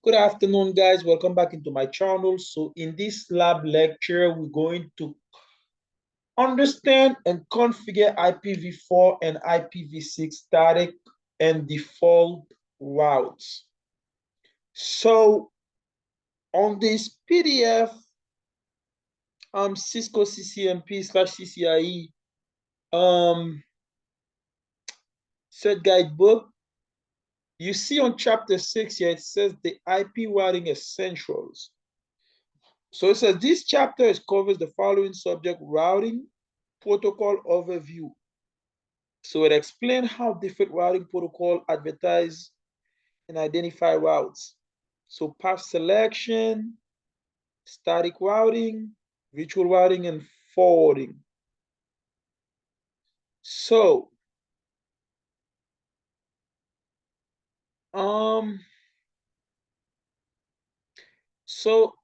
Good afternoon, guys. Welcome back into my channel. So in this lab lecture, we're going to understand and configure IPv4 and IPv6 static and default routes. So on this PDF, Cisco CCNP / CCIE set guidebook, you see on chapter 6 here, it says the IP routing essentials. So it says this chapter covers the following subject: routing protocol overview. So it explains how different routing protocol advertise and identify routes. So path selection, static routing, virtual routing, and forwarding. So um so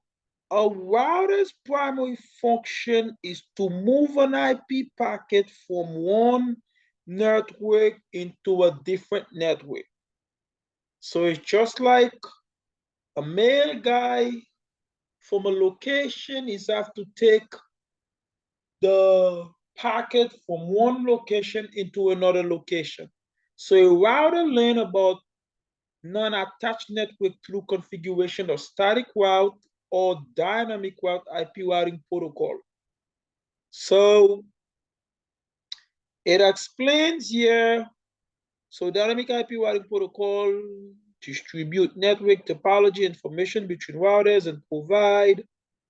a router's primary function is to move an IP packet from one network into a different network. So it's just like a mail guy from a location is have to take the packet from one location into another location. So a router learn about non-attached network through configuration of static route or dynamic route IP routing protocol. So it explains here. So dynamic IP routing protocol distribute network topology information between routers and provide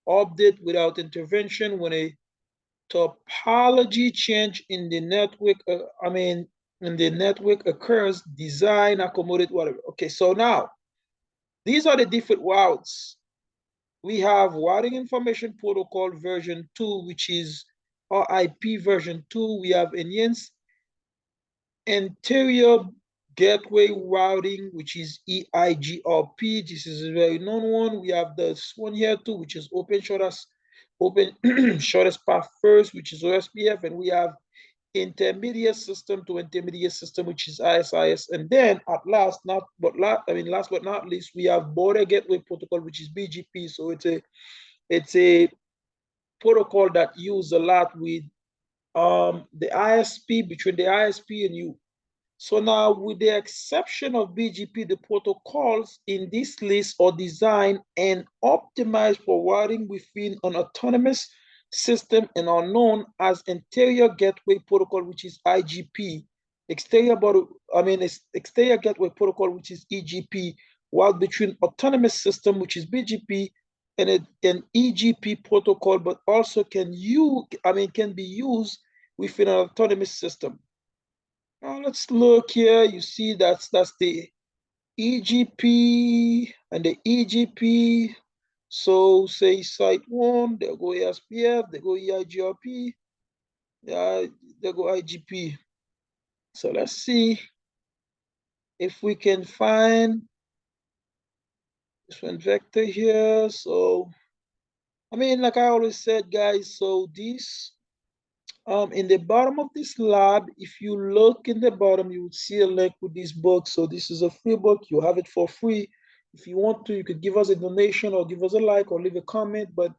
update without intervention when a topology change in the network, in the network occurs, design, accommodate, whatever. Okay, so now, these are the different routes. We have routing information protocol version 2, which is RIP version 2. We have enhanced interior gateway routing, which is EIGRP. This is a very known one. We have this one here too, which is open shortest path first, which is OSPF, and we have intermediate system to intermediate system, which is ISIS. And then at last, last but not least, we have border gateway protocol, which is BGP. So it's a protocol that used a lot with the ISP, between the ISP and you. So now, with the exception of BGP, the protocols in this list are designed and optimized for routing within an autonomous system and are known as interior gateway protocol, which is IGP, exterior gateway protocol, which is EGP, while between autonomous system, which is BGP, and an EGP protocol, but also can be used within an autonomous system. Now let's look here. You see that's the EGP and the EGP. So say site 1, they'll go ASPF, they go EIGRP, they go IGP. So let's see if we can find this one vector here. So like I always said, guys, so this in the bottom of this lab, if you look in the bottom, you would see a link with this book. So this is a free book. You have it for free. If you want to, you could give us a donation or give us a like or leave a comment, but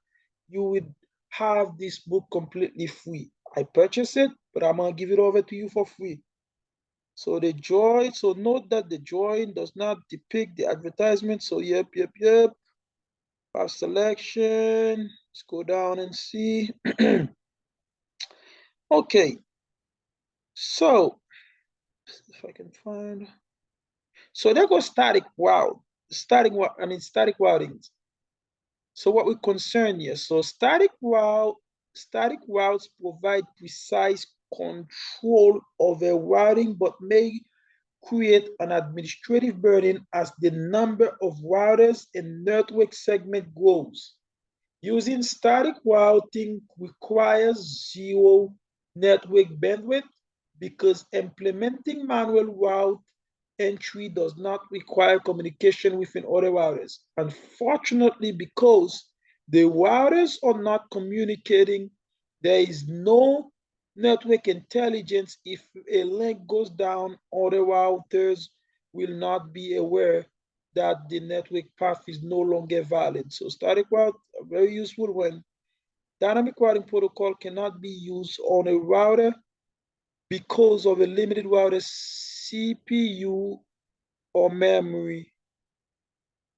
you would have this book completely free. I purchased it, but I'm going to give it over to you for free. So so note that the drawing does not depict the advertisement. So yep. Path selection. Let's go down and see. Okay. So if I can find, so there goes static route, static routings. So what we concern here, so static routes provide precise control over routing, but may create an administrative burden as the number of routers and network segment grows. Using static routing requires zero network bandwidth because implementing manual route entry does not require communication within other routers. Unfortunately, because the routers are not communicating, there is no network intelligence. If a link goes down, other routers will not be aware that the network path is no longer valid. So static route are very useful when dynamic routing protocol cannot be used on a router because of a limited router CPU or memory.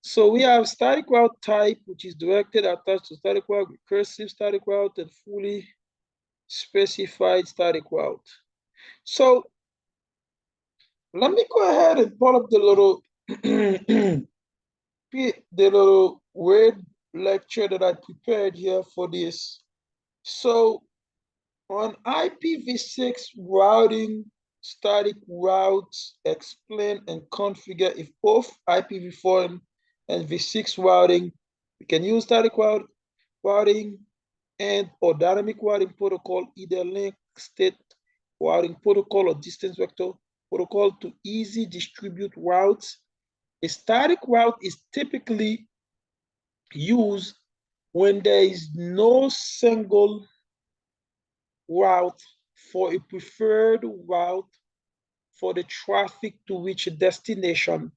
So we have static route type, which is directed attached to static route, recursive static route, and fully specified static route. So let me go ahead and pull up the little word lecture that I prepared here for this. So on IPv6 routing, static routes explain and configure if both IPv4 and v6 routing, we can use static routing and or dynamic routing protocol, either link state routing protocol or distance vector protocol to easy distribute routes. A static route is typically used when there is no single route for a preferred route for the traffic to reach a destination.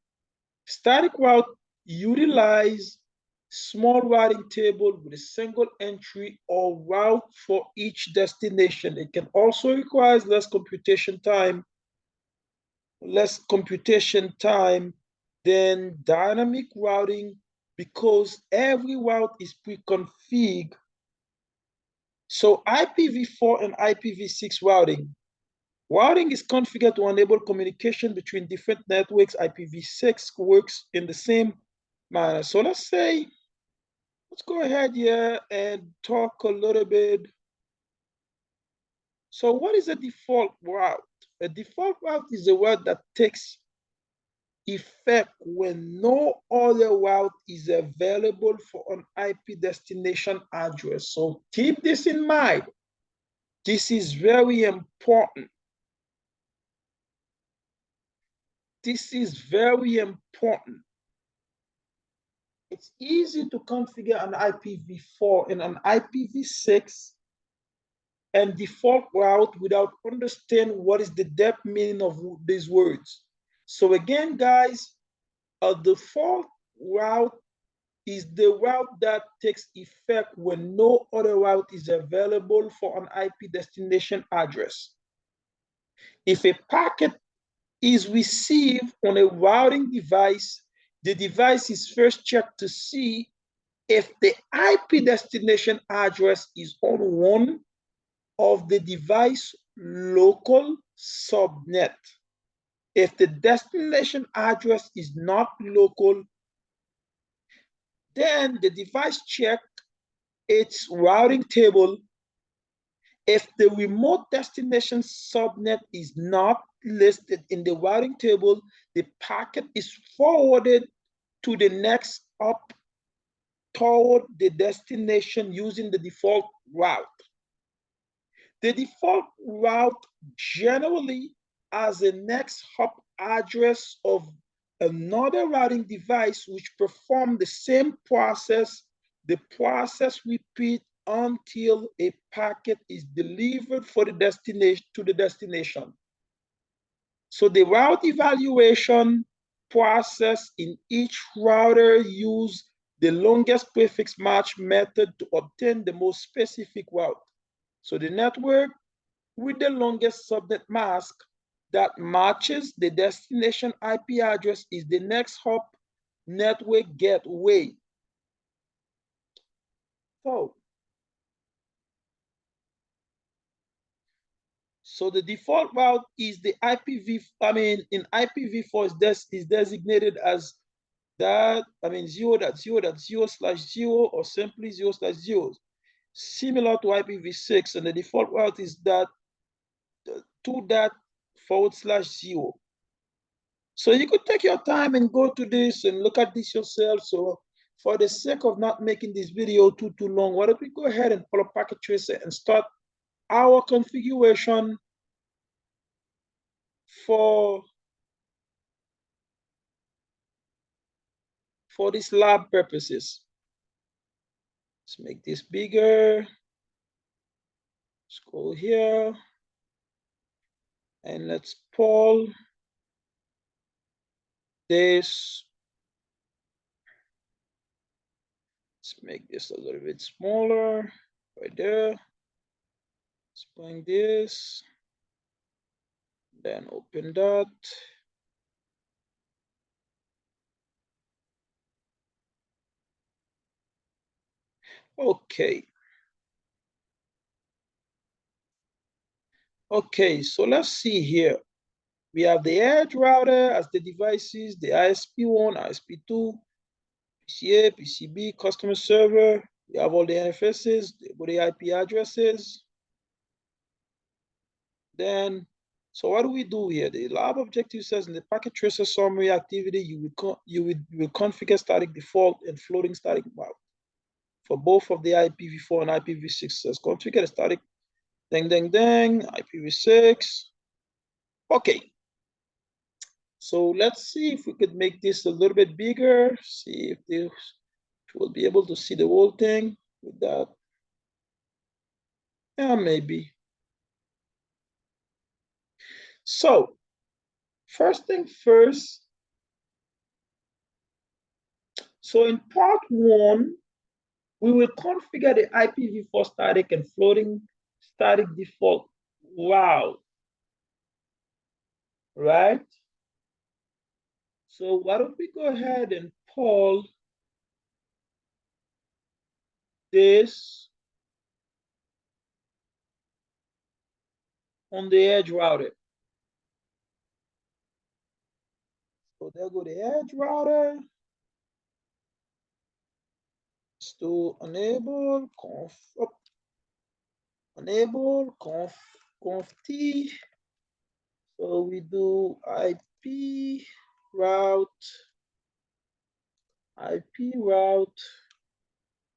Static route utilize small routing table with a single entry or route for each destination. It can also require less computation time than dynamic routing because every route is pre-configured. So IPv4 and IPv6 routing. Routing is configured to enable communication between different networks. IPv6 works in the same manner. So let's go ahead here and talk a little bit. So what is a default route? A default route is a route that takes effect when no other route is available for an IP destination address. So keep this in mind. This is very important. This is very important. It's easy to configure an IPv4 and an IPv6 and default route without understanding what is the depth meaning of these words. So again, guys, a default route is the route that takes effect when no other route is available for an IP destination address. If a packet is received on a routing device, the device is first checked to see if the IP destination address is on one of the device local subnet. If the destination address is not local, then the device checks its routing table. If the remote destination subnet is not listed in the routing table, the packet is forwarded to the next up toward the destination using the default route. The default route generally has a next hop address of another routing device which performs the same process. The process repeats until a packet is delivered for the destination to the destination. So the route evaluation process in each router use the longest prefix match method to obtain the most specific route. So the network with the longest subnet mask that matches the destination IP address is the next hop network gateway. So the default route is the in IPv4 is designated as that, 0.0.0/0 or simply 0/0, similar to IPv6, and the default route is that 2./0. So you could take your time and go to this and look at this yourself. So for the sake of not making this video too long, why don't we go ahead and pull up Packet Tracer and start our configuration for these lab purposes. Let's make this bigger. Let's go here and let's pull this make this a little bit smaller right there. Let's bring this, then open that. Okay. Okay, so let's see here. We have the edge router as the devices, the ISP1, ISP2, PCA, PCB, customer server. We have all the NFSs, the IP addresses. Then, so what do we do here? The lab objective says in the packet tracer summary activity, you will configure static default and floating static route for both of the IPv4 and IPv6. Says configure the static IPv6. Okay. So let's see if we could make this a little bit bigger. See if this we'll be able to see the whole thing with that. Yeah, maybe. So first thing first. So in part one, we will configure the IPv4 static and floating static default route, right? So why don't we go ahead and pull this on the edge router. So there go the edge router. Let's do enable conf t. So we do IP route.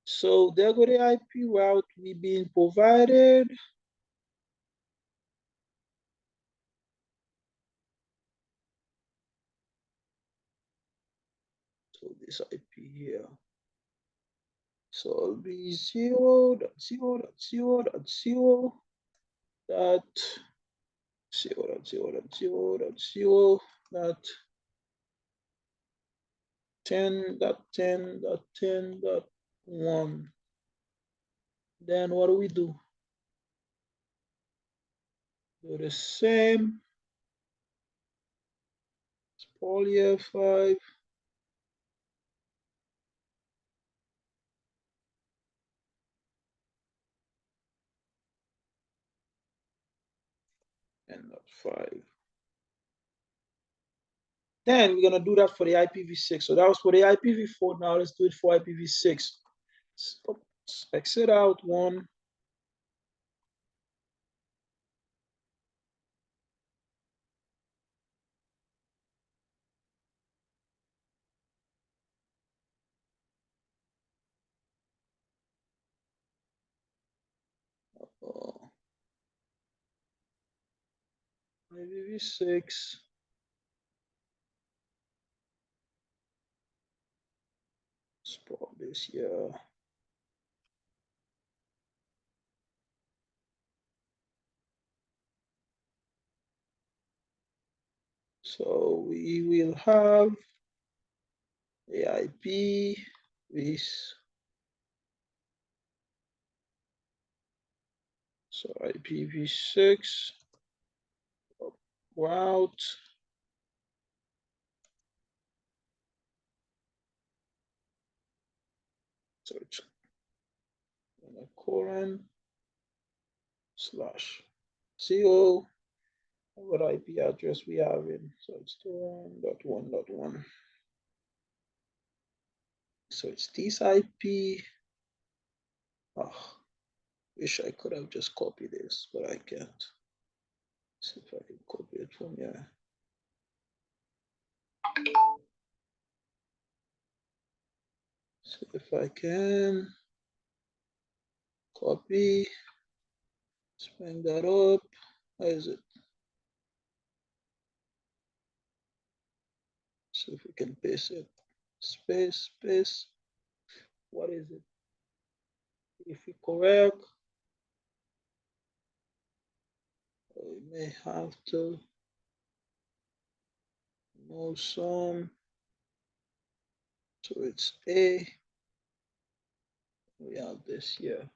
So there go the IP route we being provided. So this IP here. So it'll be 0.0.0.0 dot 0.0.0.0 dot 10.10.10.1. Then what do we do? Do the same. Poly 5. And not 5. Then we're going to do that for the IPv6. So that was for the IPv4. Now let's do it for IPv6. So exit out one. IPv6. Let's put this here. So we will have the IP this. So IPv6 route. So it's in a colon slash CO. What IP address we have in? So it's 2.1.1.1. So it's this IP. Oh, wish I could have just copied this, but I can't. See if I can copy it from here. See if I can copy, bring that up. Where is it? See if we can paste it. Space. What is it? If we correct, we may have to move some. So it's A. We have this here.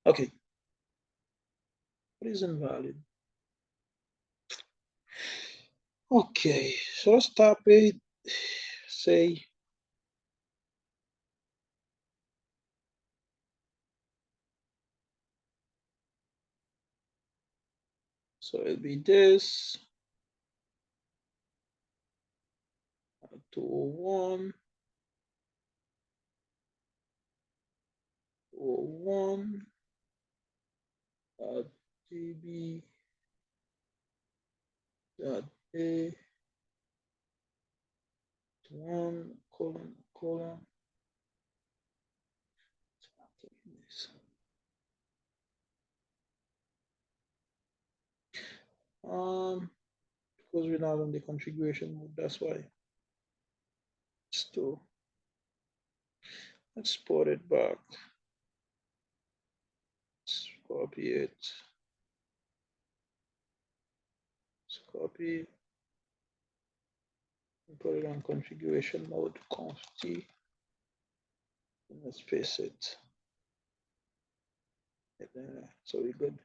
Okay. What is invalid? Okay, so let's stop it. Say so it'll be this 201 201 db dot a 1 colon because we're not on the configuration mode, that's why. So let's put it back. Let's copy it. Let's copy and put it on configuration mode, conf t. And let's paste it. So we're good.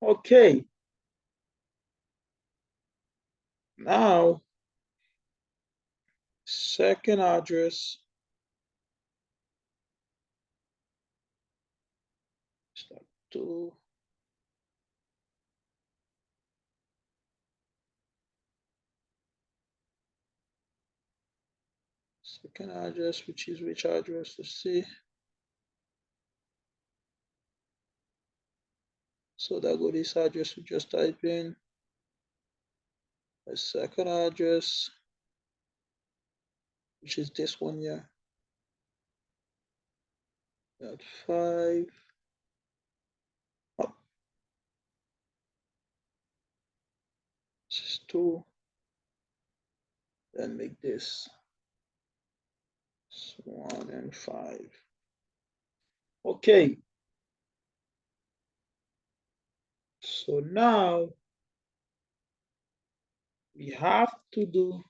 Okay. Now, second address. Start to second address, which is which address? Let's see. So that go this address we just type in. A second address, which is this one here. At 5. Oh, this is 2. Then make this 1 and 5. Okay. So now we have to do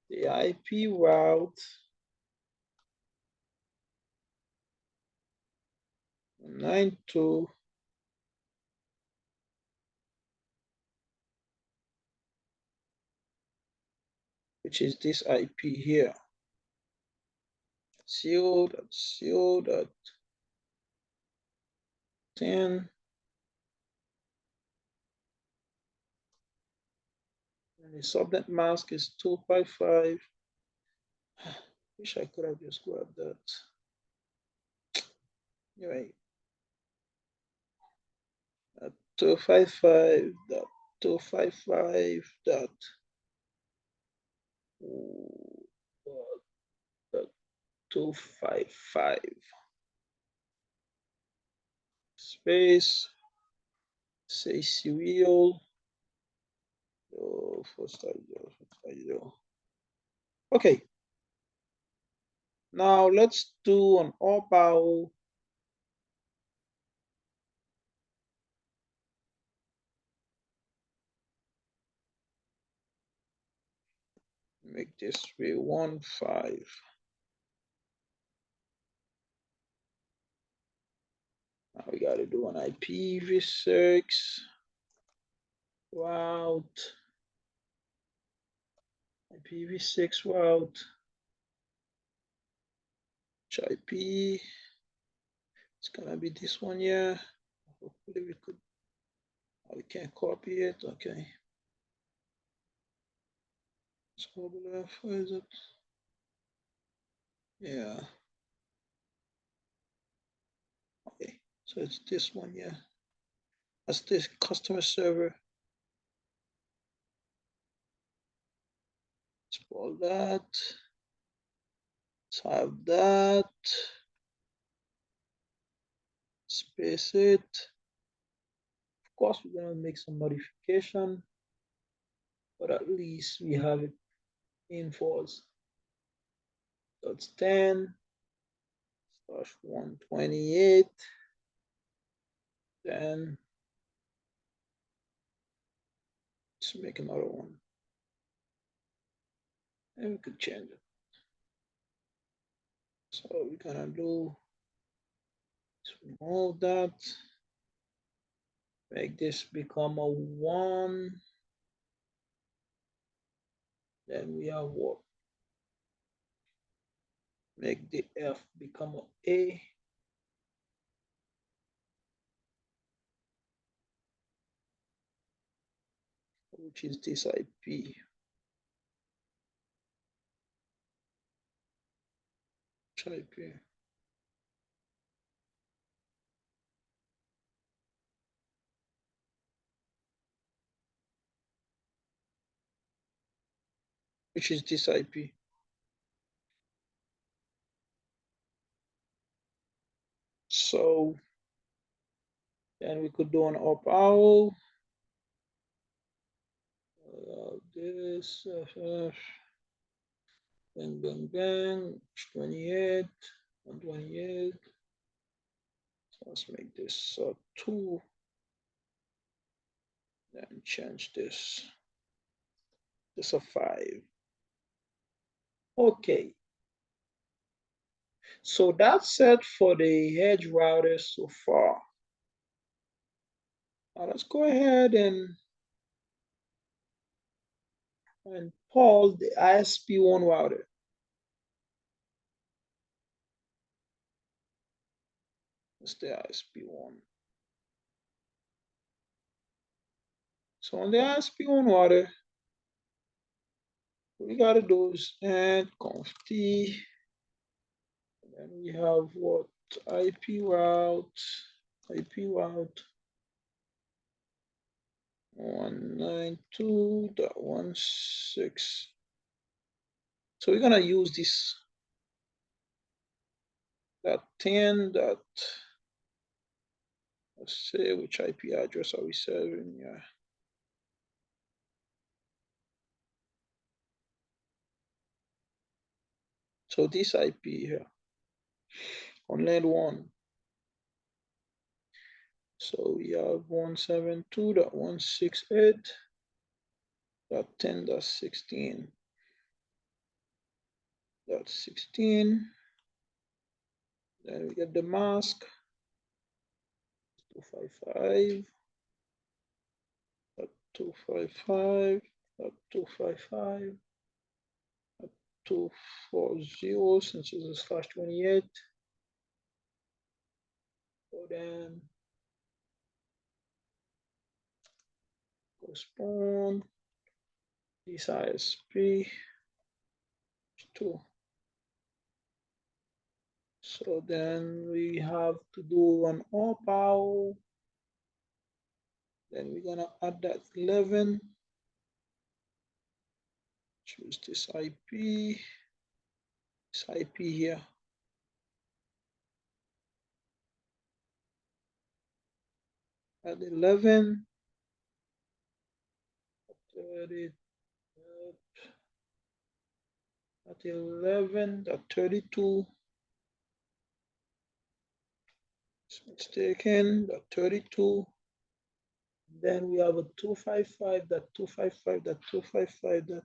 the IP route 92 which is this IP here. 0.0.10 and the subnet mask is 255. Wish I could have just grabbed that. Anyway, 255.255 space say serial. Okay, now let's do an OPAO. Make this 315. Now we got to do an IPv6 route. IPv6 route. Which IP? It's gonna be this one here. Hopefully we could. Oh, we can't copy it. Okay. So where is it? Yeah. Okay. So it's this one here. That's this customer server. Let's pull that. Let's have that. Space it. Of course, we're gonna make some modification, but at least we have it in false. That's 10 slash 128. Then let's make another one. and we could change it. So we're gonna do all that, make this become a 1. Then we have what? Make the F become a A. Which is this IP. IP. Which is this IP. So then we could do an up arrow. This bang bang bang 28 128. So let's make this 2. Then change this. This a 5. Okay. So that's it for the edge router so far. Now let's go ahead and pause the ISP1 router. It's the ISP1. So on the ISP1 router, what we gotta do is add conf t, and then we have what? IP route 192.168. So we're gonna use this that 10 that, let's say, which IP address are we serving? Yeah. So this IP here on LAN 1. So we have 172.168.10.16.16. Then we get the mask 255.255.255.240 since this is /28. So then correspond this ISP 2. So then we have to do an up arrow. Then we're gonna add that 11. Choose this IP here. Add 11. 30, at 11, at 32. It's mistaken, at 32. Then we have a 255, that 255, that 255, that.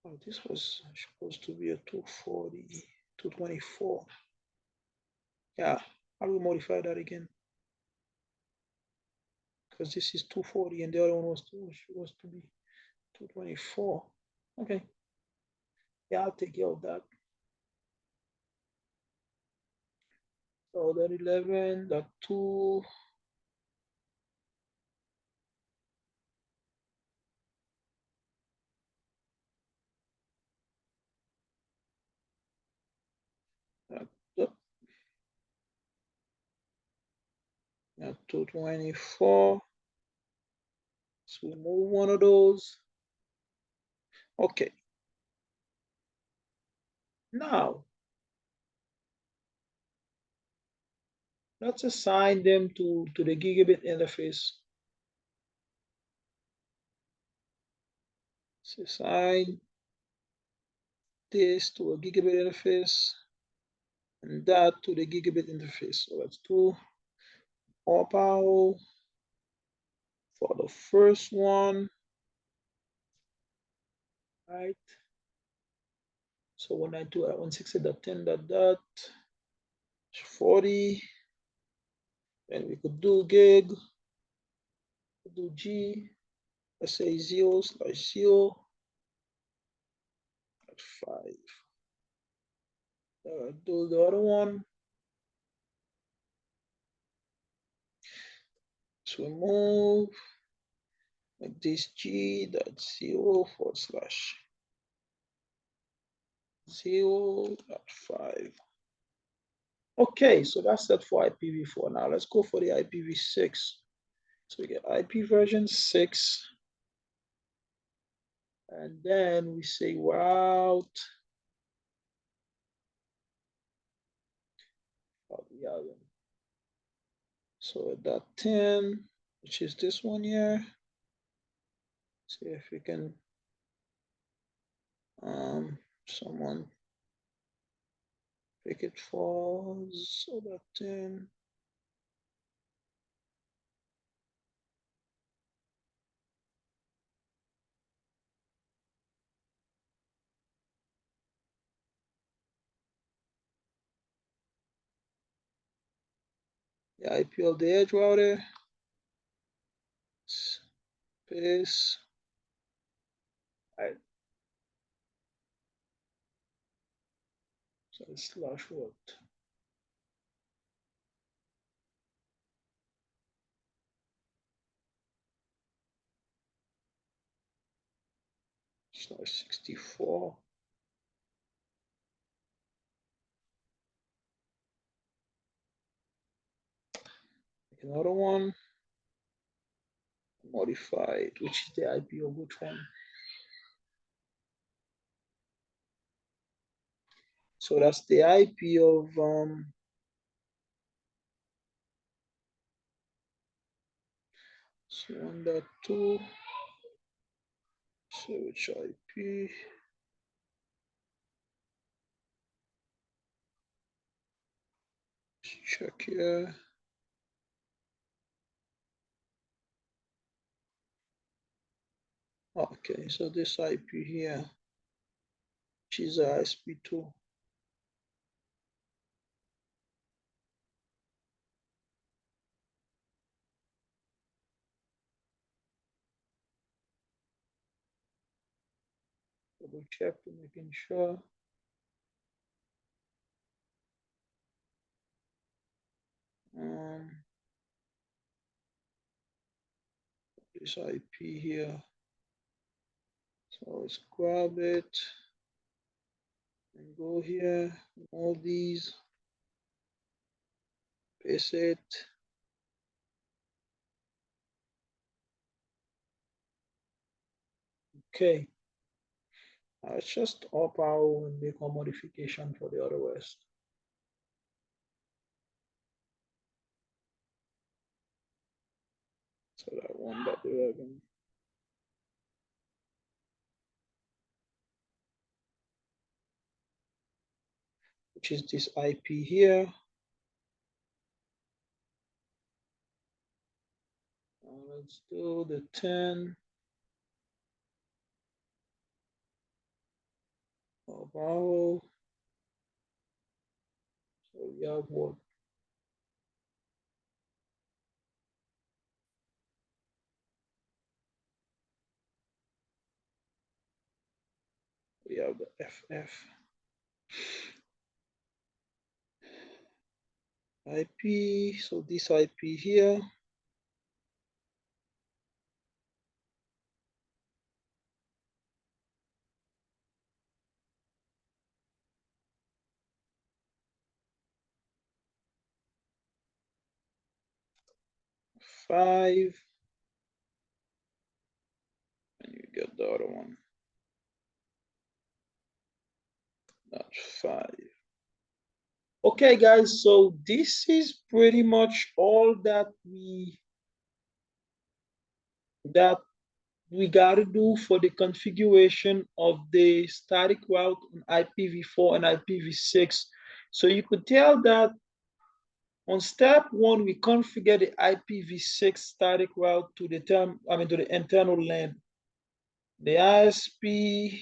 Oh, this was supposed to be a 240, 224. Yeah, I will modify that again. Because this is 240 and the other one was to be 224. Okay. Yeah, I'll take care of that. So that 11, that 2. That 224. So we move one of those. Okay. Now, let's assign them to the gigabit interface. Let's assign this to a gigabit interface and that to the gigabit interface. So let's do up arrow for the first one, right? So 192.168.10.40, and we could do gig, do G, let's say 0/0.5. Do the other one. So we move like this G.0/0.5. Okay, so that's that for IPv4. Now let's go for the IPv6. So we get IP version 6. And then we say route. So .10, which is this one here. See if we can someone pick it false. So .10. The IP of the edge router. Space. All right. So slash what? Slash 64. Another one. Modified, which is the IP of which one? So that's the IP of so 1.2. So which IP? Let's check here. Okay, so this IP here, which is ISP2. Double check to making sure. This IP here. So let's grab it and go here, all these, paste it. Okay. Let's just up our and make a modification for the other west. So that 1.11. Which is this IP here. Let's do the 10. Vowel. So we have what? We have the FF. IP, so this IP here. Five. And you get the other one. That's 5. Okay, guys, so this is pretty much all that we got to do for the configuration of the static route on IPv4 and IPv6. So you could tell that On step one, we configure the IPv6 static route to the to the internal LAN. The ISP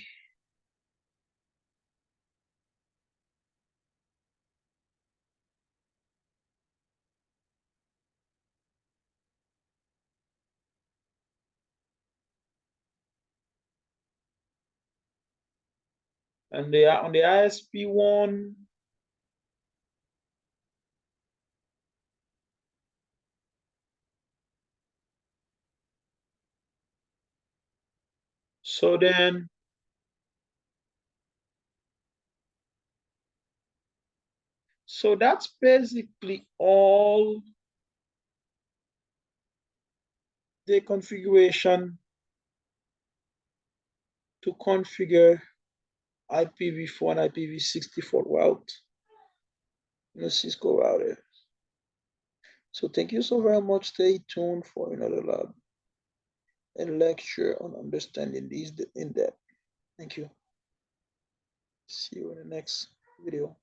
and they are on the ISP1. So then so that's basically all the configuration to configure IPv4 and IPv6 default route in a Cisco router. So thank you so very much. Stay tuned for another lab and lecture on understanding these in depth. Thank you. See you in the next video.